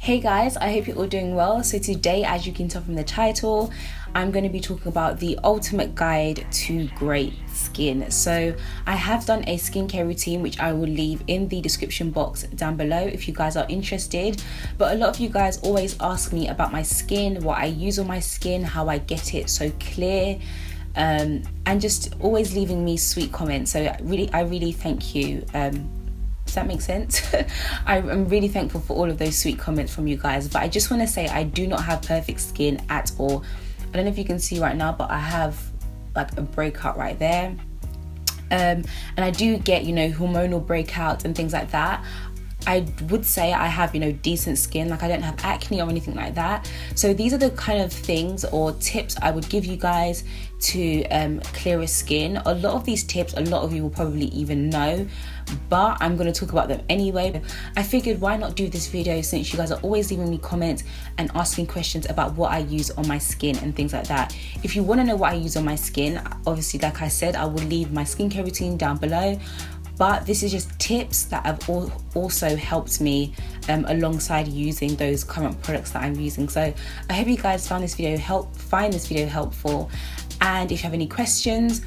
Hey guys, I hope you're all doing well. So today, as you can tell from the title, I'm going to be talking about the ultimate guide to great skin. So I have done a skincare routine which I will leave in the description box down below if you guys are interested. But a lot of you guys always ask me about my skin, what I use on my skin, how I get it so clear, and just always leaving me sweet comments. So I really thank you. Does that make sense? I'm really thankful for all of those sweet comments from you guys, but I just want to say I do not have perfect skin at all. I don't know if you can see right now, but I have like a breakout right there. And I do get, hormonal breakouts and things like that. I would say I have, decent skin, like I don't have acne or anything like that. So these are the kind of things or tips I would give you guys to clearer skin. A lot of these tips, a lot of you will probably even know, but I'm going to talk about them anyway. I figured why not do this video since you guys are always leaving me comments and asking questions about what I use on my skin and things like that. If you want to know what I use on my skin, obviously, like I said, I will leave my skincare routine down below. But this is just tips that have also helped me alongside using those current products that I'm using. So I hope you guys find this video helpful. And if you have any questions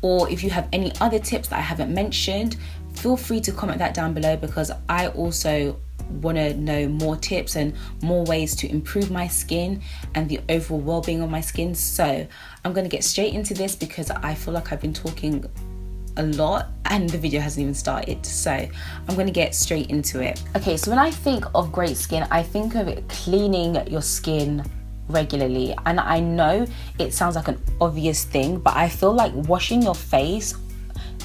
or if you have any other tips that I haven't mentioned, feel free to comment that down below, because I also want to know more tips and more ways to improve my skin and the overall well-being of my skin. So I'm going to get straight into this because I feel like I've been talking a lot and the video hasn't even started, so I'm going to get straight into it. Okay, so when I think of great skin, I think of it cleaning your skin regularly, and I know it sounds like an obvious thing, but I feel like washing your face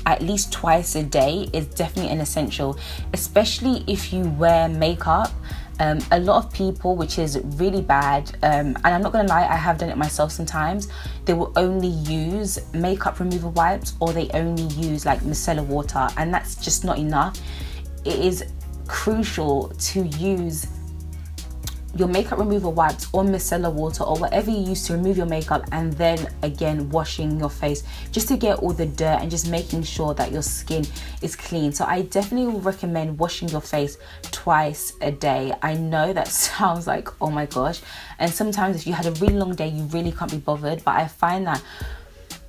at least twice a day is definitely an essential, especially if you wear makeup. A lot of people, which is really bad, and I'm not gonna lie, I have done it myself sometimes, they will only use makeup remover wipes, or they only use like micellar water, and that's just not enough. It is crucial to use your makeup remover wipes or micellar water or whatever you use to remove your makeup, and then again washing your face just to get all the dirt and just making sure that your skin is clean. So I definitely would recommend washing your face twice a day. I know that sounds like, oh my gosh, and sometimes if you had a really long day you really can't be bothered, but I find that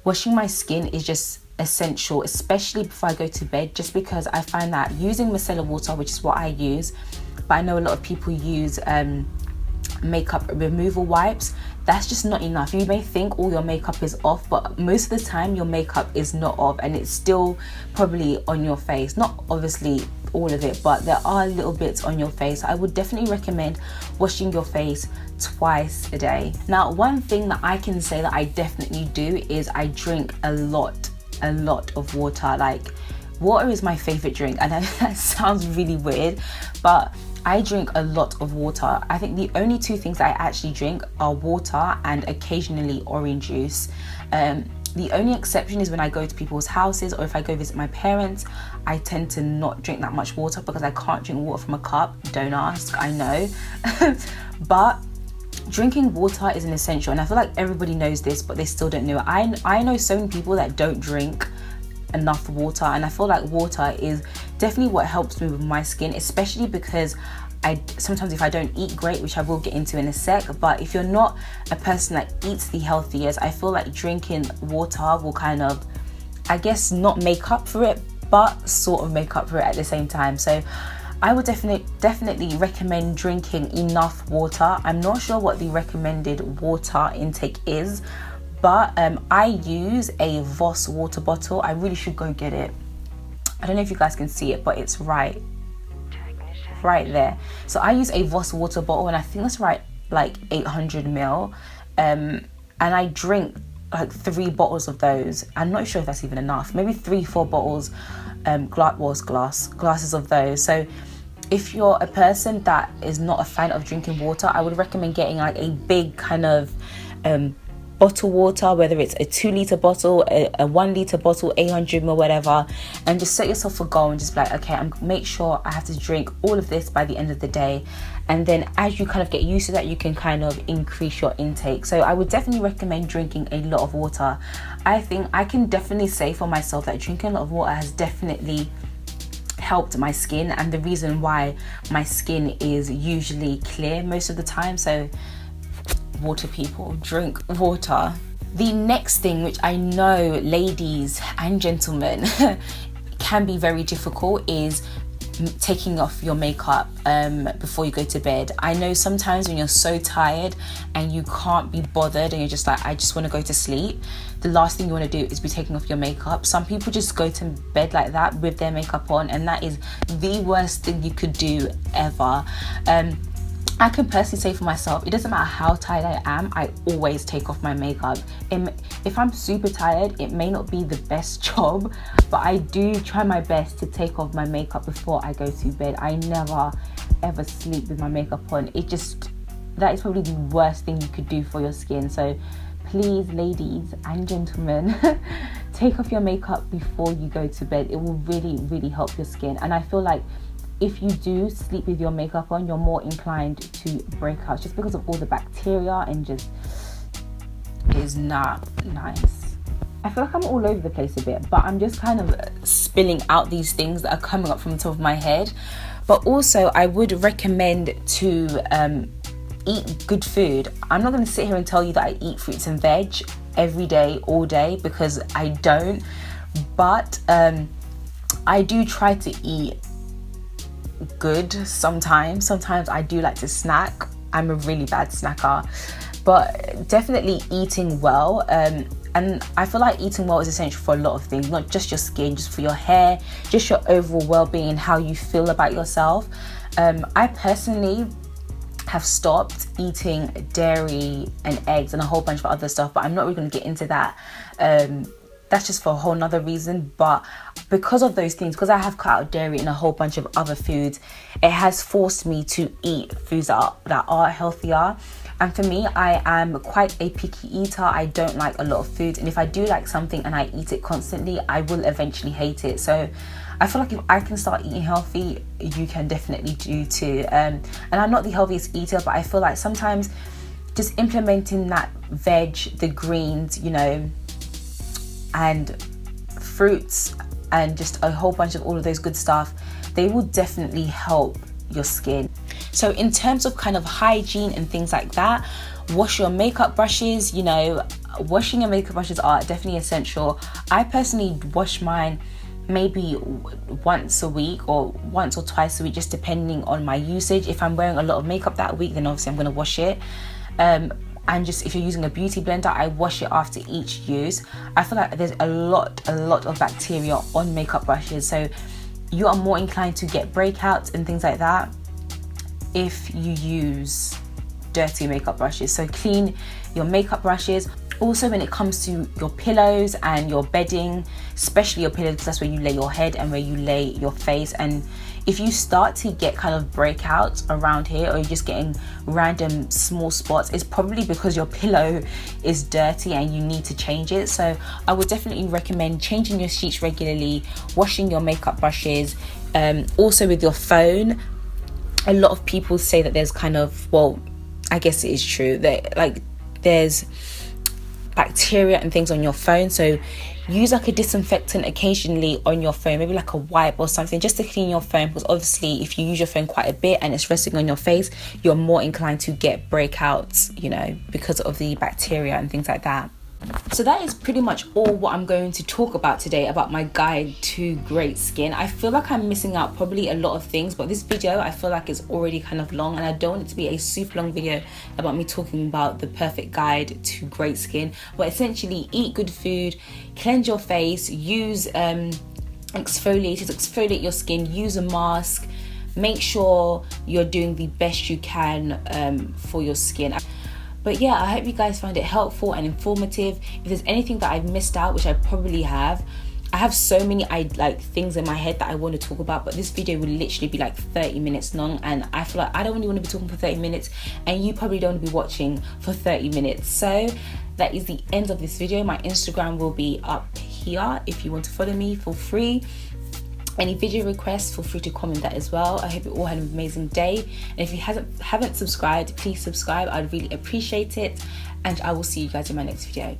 washing my skin is just essential, especially before I go to bed, just because I find that using micellar water, which is what I use, but I know a lot of people use makeup removal wipes, that's just not enough. You may think all your makeup is off, but most of the time your makeup is not off and it's still probably on your face. Not obviously all of it, but there are little bits on your face. I would definitely recommend washing your face twice a day. Now, one thing that I can say that I definitely do is I drink a lot of water. Like, water is my favorite drink. I know that sounds really weird, but I drink a lot of water. I think the only two things that I actually drink are water and occasionally orange juice. The only exception is when I go to people's houses or if I go visit my parents, I tend to not drink that much water because I can't drink water from a cup. Don't ask, I know. But drinking water is an essential, and I feel like everybody knows this, but they still don't know it. I know so many people that don't drink enough water, and I feel like water is definitely what helps me with my skin, especially because sometimes if I don't eat great, which I will get into in a sec, but if you're not a person that eats the healthiest, I feel like drinking water will kind of, I guess, not make up for it, but sort of make up for it at the same time. So I would definitely recommend drinking enough water. I'm not sure what the recommended water intake is, but I use a Voss water bottle. I really should go get it. I don't know if you guys can see it, but it's right there. So I use a Voss water bottle, and I think that's like 800 ml. And I drink like 3 bottles of those. I'm not sure if that's even enough. Maybe 3-4 bottles, glasses of those. So if you're a person that is not a fan of drinking water, I would recommend getting like a big kind of bottle water, whether it's a 2-litre bottle, a 1-litre bottle, 800 ml, whatever, and just set yourself a goal and just be like, okay, I'm make sure I have to drink all of this by the end of the day. And then as you kind of get used to that, you can kind of increase your intake. So I would definitely recommend drinking a lot of water. I think I can definitely say for myself that drinking a lot of water has definitely helped my skin, and the reason why my skin is usually clear most of the time. So water, people, drink water. The next thing, which I know ladies and gentlemen can be very difficult, is taking off your makeup before you go to bed. I know sometimes when you're so tired and you can't be bothered and you're just like, I just want to go to sleep, the last thing you want to do is be taking off your makeup. Some people just go to bed like that with their makeup on, and that is the worst thing you could do ever. I can personally say for myself, it doesn't matter how tired I am, I always take off my makeup. If I'm super tired, it may not be the best job, but I do try my best to take off my makeup before I go to bed. I never ever sleep with my makeup on. That is probably the worst thing you could do for your skin. So please, ladies and gentlemen, take off your makeup before you go to bed. It will really, really help your skin. And I feel like if you do sleep with your makeup on, you're more inclined to breakouts just because of all the bacteria, and just is not nice. I feel like I'm all over the place a bit, but I'm just kind of spilling out these things that are coming up from the top of my head. But also, I would recommend to eat good food. I'm not going to sit here and tell you that I eat fruits and veg every day, all day, because I don't. But I do try to eat good sometimes. Sometimes I do like to snack. I'm a really bad snacker, but definitely eating well. And I feel like eating well is essential for a lot of things, not just your skin, just for your hair, just your overall well-being and how you feel about yourself. I personally have stopped eating dairy and eggs and a whole bunch of other stuff, but I'm not really going to get into that. That's just for a whole nother reason. But because of those things, because I have cut out dairy and a whole bunch of other foods, it has forced me to eat foods that are healthier. And for me, I am quite a picky eater. I don't like a lot of food, and if I do like something and I eat it constantly, I will eventually hate it. So I feel like if I can start eating healthy, you can definitely do too. And I'm not the healthiest eater, but I feel like sometimes just implementing that veg, the greens, and fruits, and just a whole bunch of all of those good stuff, they will definitely help your skin. So in terms of kind of hygiene and things like that, wash your makeup brushes. Washing your makeup brushes are definitely essential. I personally wash mine maybe once a week or once or twice a week, just depending on my usage. If I'm wearing a lot of makeup that week, then obviously I'm going to wash it. And just if you're using a beauty blender, I wash it after each use. I feel like there's a lot of bacteria on makeup brushes, so you are more inclined to get breakouts and things like that if you use dirty makeup brushes. So clean your makeup brushes. Also, when it comes to your pillows and your bedding, especially your pillows, because that's where you lay your head and where you lay your face. And if you start to get kind of breakouts around here, or you're just getting random small spots, it's probably because your pillow is dirty and you need to change it. So I would definitely recommend changing your sheets regularly, washing your makeup brushes. Also with your phone, a lot of people say that there's kind of, well, I guess it is true, that like there's bacteria and things on your phone. So use like a disinfectant occasionally on your phone, maybe like a wipe or something, just to clean your phone, because obviously if you use your phone quite a bit and it's resting on your face, you're more inclined to get breakouts, because of the bacteria and things like that. So that is pretty much all what I'm going to talk about today, about my guide to great skin. I feel like I'm missing out probably a lot of things, but this video I feel like is already kind of long, and I don't want it to be a super long video about me talking about the perfect guide to great skin. But essentially, eat good food, cleanse your face, use exfoliators, exfoliate your skin, use a mask, make sure you're doing the best you can for your skin. But yeah, I hope you guys found it helpful and informative. If there's anything that I've missed out, which I probably have, I have so many things in my head that I want to talk about, but this video will literally be like 30 minutes long, and I feel like I don't really want to be talking for 30 minutes, and you probably don't want to be watching for 30 minutes. So that is the end of this video. My Instagram will be up here if you want to follow me for free. Any video requests, feel free to comment that as well. I hope you all had an amazing day. And if you haven't subscribed, please subscribe. I'd really appreciate it. And I will see you guys in my next video.